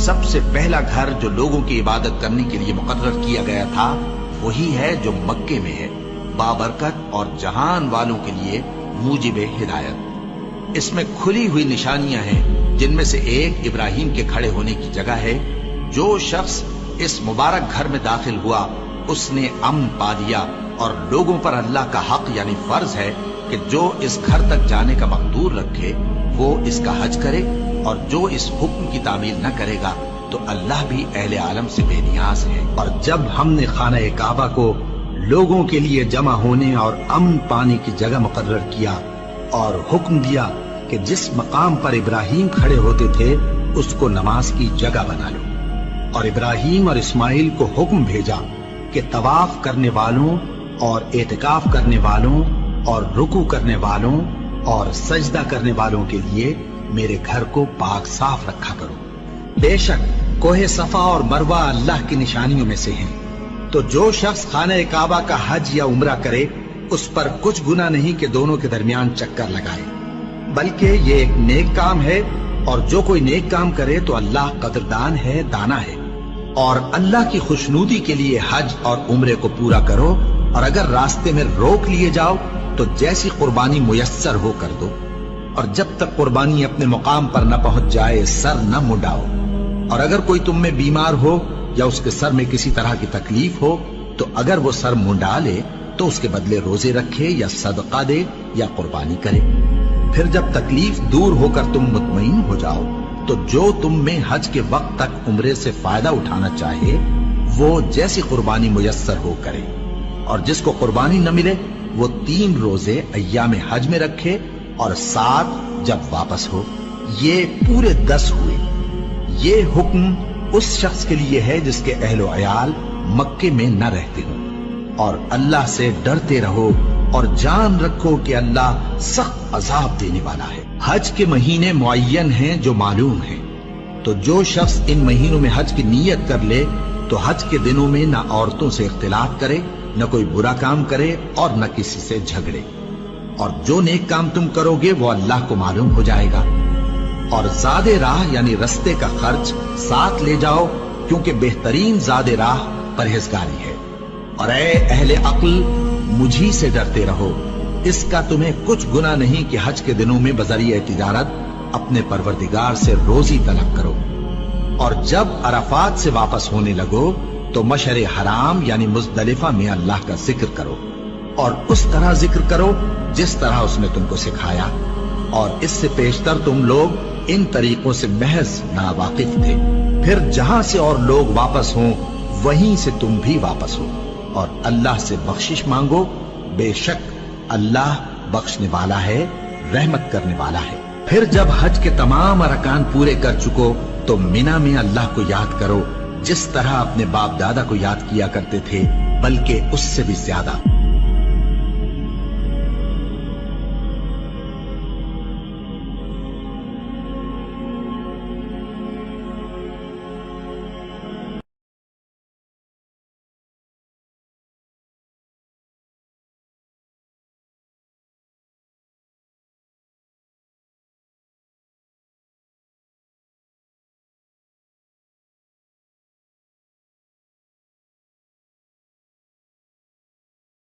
سب سے پہلا گھر جو لوگوں کی عبادت کرنے کے لیے مقرر کیا گیا تھا وہی ہے جو مکے میں ہے، بابرکت اور جہان والوں کے لیے موجب ہدایت۔ اس میں کھلی ہوئی نشانیاں ہیں، جن میں سے ایک ابراہیم کے کھڑے ہونے کی جگہ ہے۔ جو شخص اس مبارک گھر میں داخل ہوا اس نے امن پا لیا، اور لوگوں پر اللہ کا حق یعنی فرض ہے کہ جو اس گھر تک جانے کا مقدور رکھے وہ اس کا حج کرے، اور جو اس حکم کی تعمیل نہ کرے گا تو اللہ بھی اہل عالم سے بے نیاز ہے۔ اور جب ہم نے خانہ کعبہ کو لوگوں کے لیے جمع ہونے اور امن پانے کی جگہ مقرر کیا اور حکم دیا کہ جس مقام پر ابراہیم کھڑے ہوتے تھے اس کو نماز کی جگہ بنا لو، اور ابراہیم اور اسماعیل کو حکم بھیجا کہ طواف کرنے والوں اور اعتکاف کرنے والوں اور رکوع کرنے والوں اور سجدہ کرنے والوں کے لیے میرے گھر کو پاک صاف رکھا کرو۔ بے شک کوہ صفا اور مروہ اللہ کی نشانیوں میں سے ہیں، تو جو شخص خانہ کعبہ کا حج یا عمرہ کرے اس پر کچھ گناہ نہیں کہ دونوں کے درمیان چکر لگائے، بلکہ یہ ایک نیک کام ہے، اور جو کوئی نیک کام کرے تو اللہ قدردان ہے، دانا ہے۔ اور اللہ کی خوشنودی کے لیے حج اور عمرے کو پورا کرو، اور اگر راستے میں روک لیے جاؤ تو جیسی قربانی میسر ہو کر دو، اور جب تک قربانی اپنے مقام پر نہ پہنچ جائے سر نہ منڈاؤ۔ اور اگر کوئی تم میں بیمار ہو یا اس کے سر میں کسی طرح کی تکلیف ہو تو اگر وہ سر منڈا لے تو اس کے بدلے روزے رکھے یا صدقہ دے یا قربانی کرے۔ پھر جب تکلیف دور ہو کر تم مطمئن ہو جاؤ تو جو تم میں حج کے وقت تک عمرے سے فائدہ اٹھانا چاہے وہ جیسی قربانی میسر ہو کرے، اور جس کو قربانی نہ ملے وہ 3 روزے ایام حج میں رکھے اور 7 جب واپس ہو۔ یہ پورے 10 ہوئے۔ یہ حکم اس شخص کے لیے ہے جس کے اہل و عیال مکے میں نہ رہتے ہوں۔ اور اللہ سے ڈرتے رہو اور جان رکھو کہ اللہ سخت عذاب دینے والا ہے۔ حج کے مہینے معین ہیں جو معلوم ہیں، تو جو شخص ان مہینوں میں حج کی نیت کر لے تو حج کے دنوں میں نہ عورتوں سے اختلاط کرے، نہ کوئی برا کام کرے اور نہ کسی سے جھگڑے، اور جو نیک کام تم کرو گے وہ اللہ کو معلوم ہو جائے گا۔ اور زاد راہ یعنی رستے کا خرچ ساتھ لے جاؤ، کیونکہ بہترین زاد راہ پرہیزگاری ہے۔ اور اے اہل عقل مجھی سے ڈرتے رہو، اس کا تمہیں کچھ گناہ نہیں کہ حج کے دنوں میں بذریعہ تجارت اپنے پروردگار سے روزی طلب کرو۔ اور جب عرفات سے واپس ہونے لگو تو مشعر حرام یعنی مزدلفہ میں اللہ کا ذکر کرو، اور اس طرح ذکر کرو جس طرح اس نے تم کو سکھایا، اور اس سے پیشتر تم لوگ ان طریقوں سے محض ناواقف تھے۔ پھر جہاں سے اور لوگ واپس ہوں وہیں سے تم بھی واپس ہو، اور اللہ سے بخشش مانگو، بے شک اللہ بخشنے والا ہے، رحمت کرنے والا ہے۔ پھر جب حج کے تمام ارکان پورے کر چکو تو مینا میں اللہ کو یاد کرو جس طرح اپنے باپ دادا کو یاد کیا کرتے تھے، بلکہ اس سے بھی زیادہ۔